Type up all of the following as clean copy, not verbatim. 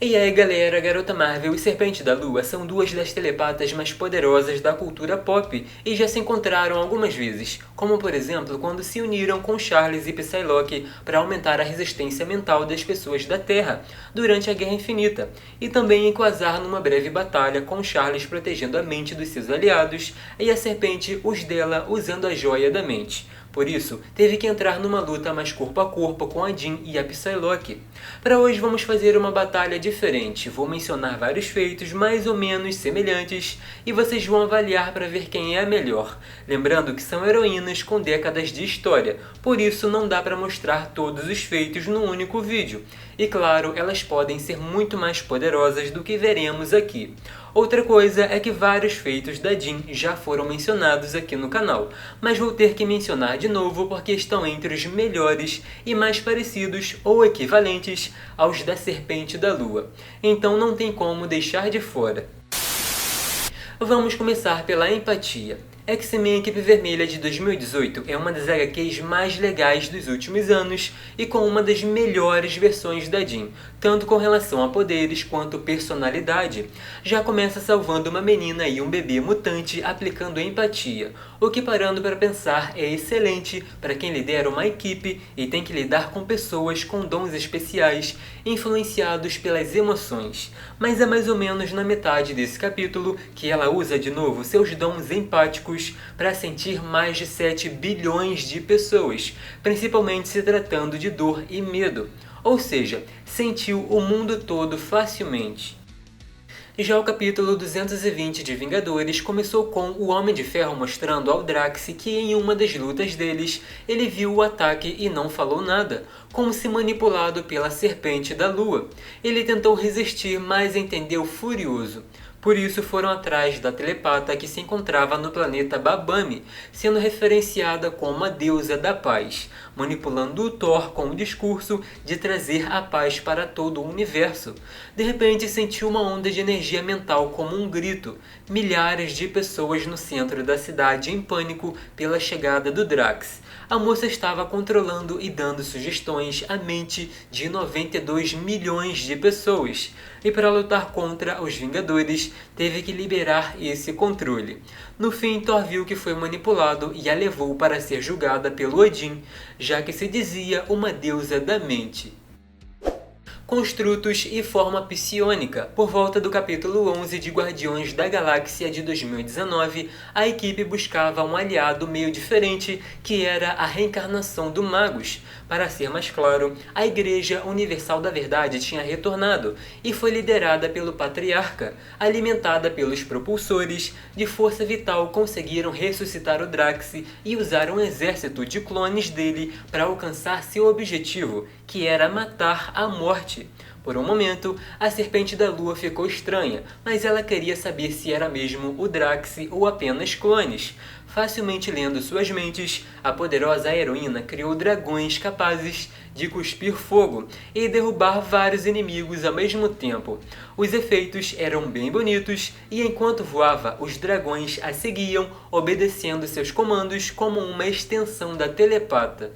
E aí galera, a Garota Marvel e Serpente da Lua são duas das telepatas mais poderosas da cultura pop e já se encontraram algumas vezes, como por exemplo quando se uniram com Charles e Psylocke para aumentar a resistência mental das pessoas da Terra durante a Guerra Infinita, e também em Quasar numa breve batalha com Charles protegendo a mente dos seus aliados e a Serpente os dela usando a Joia da Mente. Por isso, teve que entrar numa luta mais corpo a corpo com a Jean e a Psylocke. Para hoje vamos fazer uma batalha diferente, vou mencionar vários feitos mais ou menos semelhantes e vocês vão avaliar para ver quem é a melhor. Lembrando que são heroínas com décadas de história, por isso não dá para mostrar todos os feitos num único vídeo. E claro, elas podem ser muito mais poderosas do que veremos aqui. Outra coisa é que vários feitos da Jean já foram mencionados aqui no canal, mas vou ter que mencionar de novo porque estão entre os melhores e mais parecidos ou equivalentes aos da Serpente da Lua. Então não tem como deixar de fora. Vamos começar pela empatia. X-Men Equipe Vermelha de 2018 é uma das HQs mais legais dos últimos anos e com uma das melhores versões da Jean, tanto com relação a poderes quanto personalidade. Já começa salvando uma menina e um bebê mutante aplicando empatia, o que parando para pensar é excelente para quem lidera uma equipe e tem que lidar com pessoas com dons especiais influenciados pelas emoções. Mas é mais ou menos na metade desse capítulo que ela usa de novo seus dons empáticos para sentir mais de 7 bilhões de pessoas, principalmente se tratando de dor e medo. Ou seja, sentiu o mundo todo facilmente. Já o capítulo 220 de Vingadores começou com o Homem de Ferro mostrando ao Drax que em uma das lutas deles, ele viu o ataque e não falou nada, como se manipulado pela Serpente da Lua. Ele tentou resistir, mas entendeu furioso. Por isso foram atrás da telepata que se encontrava no planeta Babami, sendo referenciada como a deusa da paz, manipulando o Thor com o discurso de trazer a paz para todo o universo. De repente sentiu uma onda de energia mental como um grito, milhares de pessoas no centro da cidade em pânico pela chegada do Drax. A moça estava controlando e dando sugestões à mente de 92 milhões de pessoas, e para lutar contra os Vingadores, teve que liberar esse controle. No fim, Thor viu que foi manipulado e a levou para ser julgada pelo Odin, já que se dizia uma deusa da mente. Construtos e forma psiônica. Por volta do capítulo 11 de Guardiões da Galáxia de 2019, a equipe buscava um aliado meio diferente, que era a reencarnação do Magus. Para ser mais claro, a Igreja Universal da Verdade tinha retornado e foi liderada pelo Patriarca. Alimentada pelos propulsores de força vital, conseguiram ressuscitar o Drax e usar um exército de clones dele para alcançar seu objetivo, que era matar a morte. Por um momento, a Serpente da Lua ficou estranha, mas ela queria saber se era mesmo o Drax ou apenas clones. Facilmente lendo suas mentes, a poderosa heroína criou dragões capazes de cuspir fogo e derrubar vários inimigos ao mesmo tempo. Os efeitos eram bem bonitos e enquanto voava, os dragões a seguiam, obedecendo seus comandos como uma extensão da telepata.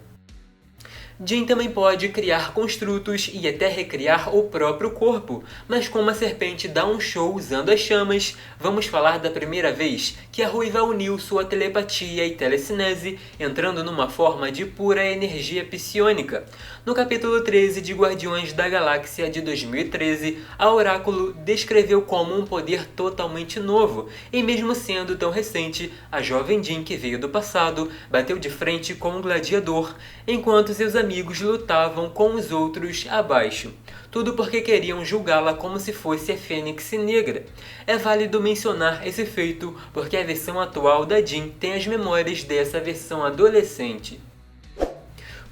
Jean também pode criar construtos e até recriar o próprio corpo, mas como a serpente dá um show usando as chamas, vamos falar da primeira vez que a Ruiva uniu sua telepatia e telecinese, entrando numa forma de pura energia psiônica. No capítulo 13 de Guardiões da Galáxia de 2013, a Oráculo descreveu como um poder totalmente novo, e mesmo sendo tão recente, a jovem Jean que veio do passado bateu de frente com um gladiador, enquanto seus amigos lutavam com os outros abaixo. Tudo porque queriam julgá-la como se fosse a Fênix Negra. É válido mencionar esse feito porque a versão atual da Jean tem as memórias dessa versão adolescente.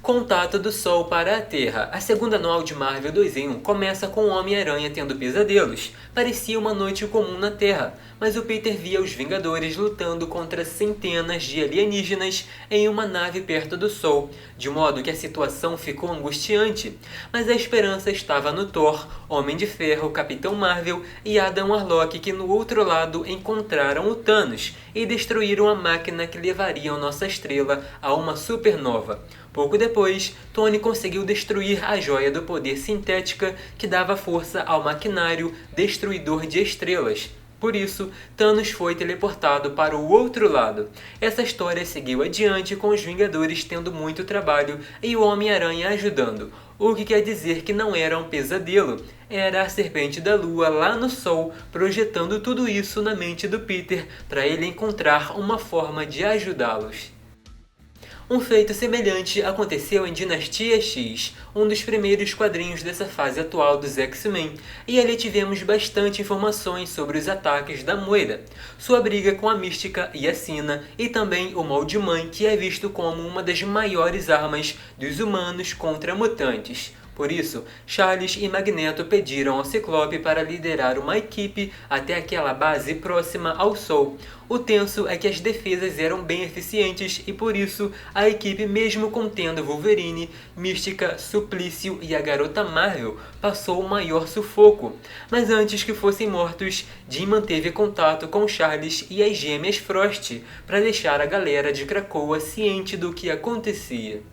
Contato do Sol para a Terra. A segunda anual de Marvel 2 em 1 começa com o Homem-Aranha tendo pesadelos. Parecia uma noite comum na Terra, mas o Peter via os Vingadores lutando contra centenas de alienígenas em uma nave perto do Sol, de modo que a situação ficou angustiante. Mas a esperança estava no Thor, Homem de Ferro, Capitão Marvel e Adam Warlock, que no outro lado encontraram o Thanos e destruíram a máquina que levaria nossa estrela a uma supernova. Pouco depois, Tony conseguiu destruir a Joia do Poder Sintética que dava força ao maquinário Destruidor de Estrelas. Por isso, Thanos foi teleportado para o outro lado. Essa história seguiu adiante com os Vingadores tendo muito trabalho e o Homem-Aranha ajudando, o que quer dizer que não era um pesadelo, era a Serpente da Lua lá no Sol projetando tudo isso na mente do Peter para ele encontrar uma forma de ajudá-los. Um feito semelhante aconteceu em Dinastia X, um dos primeiros quadrinhos dessa fase atual dos X-Men, e ali tivemos bastante informações sobre os ataques da Moira, sua briga com a Mística e a Sina, e também o Molde-Mãe, que é visto como uma das maiores armas dos humanos contra mutantes. Por isso, Charles e Magneto pediram ao Ciclope para liderar uma equipe até aquela base próxima ao Sol. O tenso é que as defesas eram bem eficientes e por isso a equipe, mesmo contendo Wolverine, Mística, Suplício e a Garota Marvel, passou o maior sufoco. Mas antes que fossem mortos, Jean manteve contato com Charles e as gêmeas Frost para deixar a galera de Krakoa ciente do que acontecia.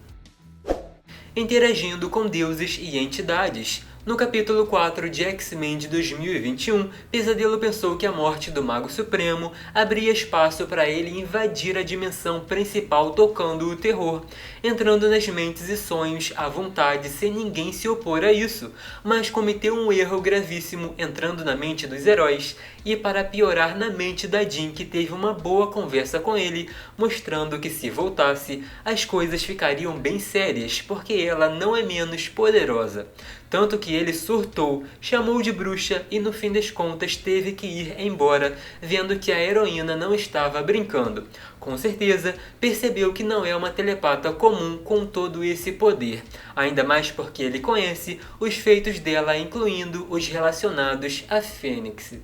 Interagindo com deuses e entidades. No capítulo 4 de X-Men de 2021, Pesadelo pensou que a morte do Mago Supremo abria espaço para ele invadir a dimensão principal tocando o terror, entrando nas mentes e sonhos à vontade sem ninguém se opor a isso, mas cometeu um erro gravíssimo entrando na mente dos heróis e para piorar na mente da Jean, que teve uma boa conversa com ele, mostrando que se voltasse, as coisas ficariam bem sérias, porque ela não é menos poderosa. Tanto que ele surtou, chamou de bruxa e no fim das contas teve que ir embora, vendo que a heroína não estava brincando. Com certeza, percebeu que não é uma telepata comum com todo esse poder, ainda mais porque ele conhece os feitos dela, incluindo os relacionados à Fênix.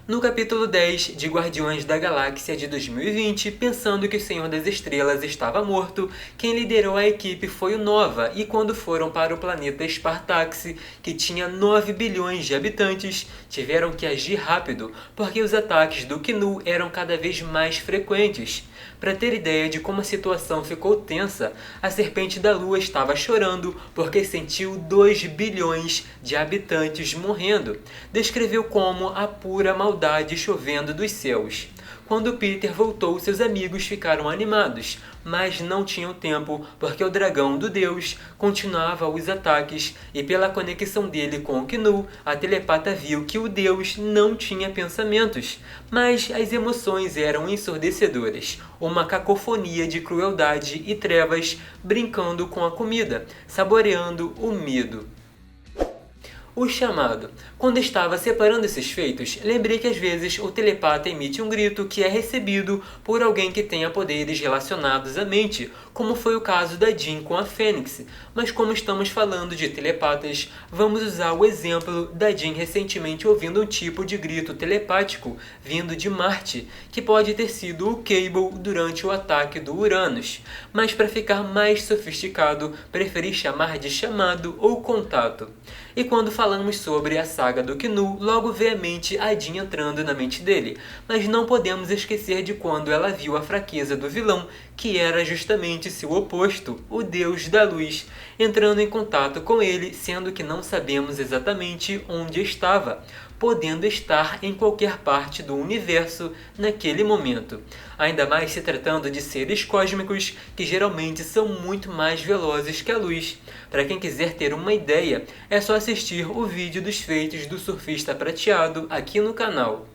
No capítulo 10 de Guardiões da Galáxia de 2020, pensando que o Senhor das Estrelas estava morto, quem liderou a equipe foi o Nova, e quando foram para o planeta Spartax, que tinha 9 bilhões de habitantes, tiveram que agir rápido, porque os ataques do Knu eram cada vez mais frequentes. Para ter ideia de como a situação ficou tensa, a Serpente da Lua estava chorando porque sentiu 2 bilhões de habitantes morrendo. Descreveu como a pura maldade chovendo dos céus. Quando Peter voltou, seus amigos ficaram animados, mas não tinham tempo porque o dragão do deus continuava os ataques e pela conexão dele com o Knu, a telepata viu que o deus não tinha pensamentos, mas as emoções eram ensurdecedoras, uma cacofonia de crueldade e trevas brincando com a comida, saboreando o medo. O chamado. Quando estava separando esses feitos, lembrei que às vezes o telepata emite um grito que é recebido por alguém que tenha poderes relacionados à mente, como foi o caso da Jean com a Fênix. Mas como estamos falando de telepatas, vamos usar o exemplo da Jean recentemente ouvindo um tipo de grito telepático vindo de Marte, que pode ter sido o Cable durante o ataque do Uranus. Mas para ficar mais sofisticado, preferi chamar de chamado ou contato. E quando falamos sobre a saga do Knu, logo veio à mente a Jean entrando na mente dele, mas não podemos esquecer de quando ela viu a fraqueza do vilão, que era justamente seu oposto, o Deus da Luz, entrando em contato com ele, sendo que não sabemos exatamente onde estava, podendo estar em qualquer parte do universo naquele momento. Ainda mais se tratando de seres cósmicos que geralmente são muito mais velozes que a luz. Para quem quiser ter uma ideia, é só assistir o vídeo dos feitos do surfista prateado aqui no canal.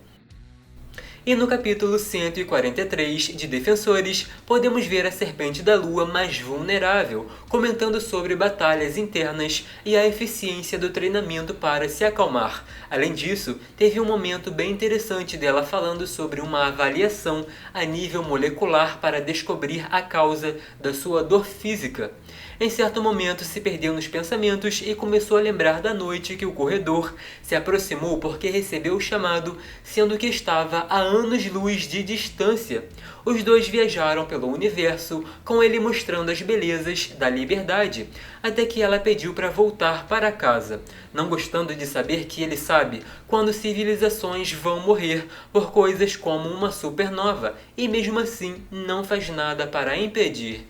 E no capítulo 143 de Defensores, podemos ver a Serpente da Lua mais vulnerável, comentando sobre batalhas internas e a eficiência do treinamento para se acalmar. Além disso, teve um momento bem interessante dela falando sobre uma avaliação a nível molecular para descobrir a causa da sua dor física. Em certo momento se perdeu nos pensamentos e começou a lembrar da noite que o corredor se aproximou porque recebeu o chamado, sendo que estava a anos-luz de distância. Os dois viajaram pelo universo, com ele mostrando as belezas da liberdade, até que ela pediu para voltar para casa, não gostando de saber que ele sabe quando civilizações vão morrer por coisas como uma supernova, e mesmo assim não faz nada para impedir.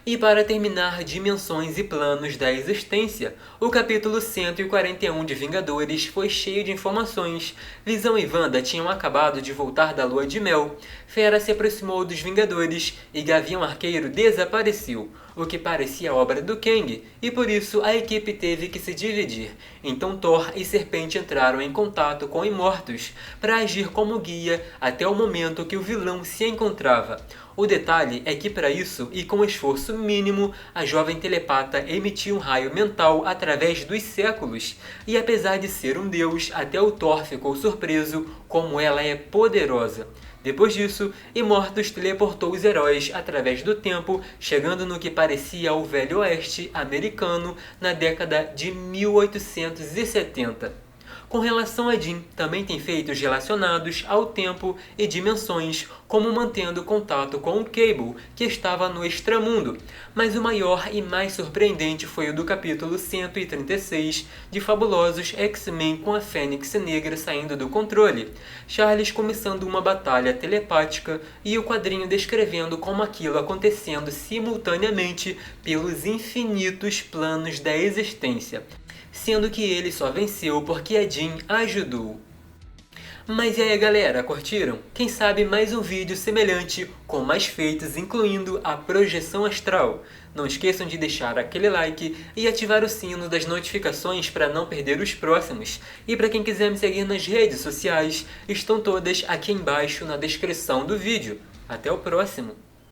E para terminar dimensões e planos da existência, o capítulo 141 de Vingadores foi cheio de informações. Visão e Wanda tinham acabado de voltar da lua de mel, Fera se aproximou dos Vingadores e Gavião Arqueiro desapareceu, o que parecia obra do Kang, e por isso a equipe teve que se dividir. Então Thor e Serpente entraram em contato com Imortus para agir como guia até o momento que o vilão se encontrava. O detalhe é que para isso, e com esforço mínimo, a jovem telepata emitiu um raio mental através dos séculos. E apesar de ser um deus, até o Thor ficou surpreso como ela é poderosa. Depois disso, Imortus teleportou os heróis através do tempo, chegando no que parecia o Velho Oeste americano na década de 1870. Com relação a Jean, também tem feitos relacionados ao tempo e dimensões, como mantendo contato com o Cable, que estava no extramundo. Mas o maior e mais surpreendente foi o do capítulo 136 de Fabulosos X-Men com a Fênix Negra saindo do controle, Charles começando uma batalha telepática e o quadrinho descrevendo como aquilo acontecendo simultaneamente pelos infinitos planos da existência, sendo que ele só venceu porque a Jean ajudou. Mas e aí galera, curtiram? Quem sabe mais um vídeo semelhante com mais feitos incluindo a projeção astral? Não esqueçam de deixar aquele like e ativar o sino das notificações para não perder os próximos. E para quem quiser me seguir nas redes sociais, estão todas aqui embaixo na descrição do vídeo. Até o próximo!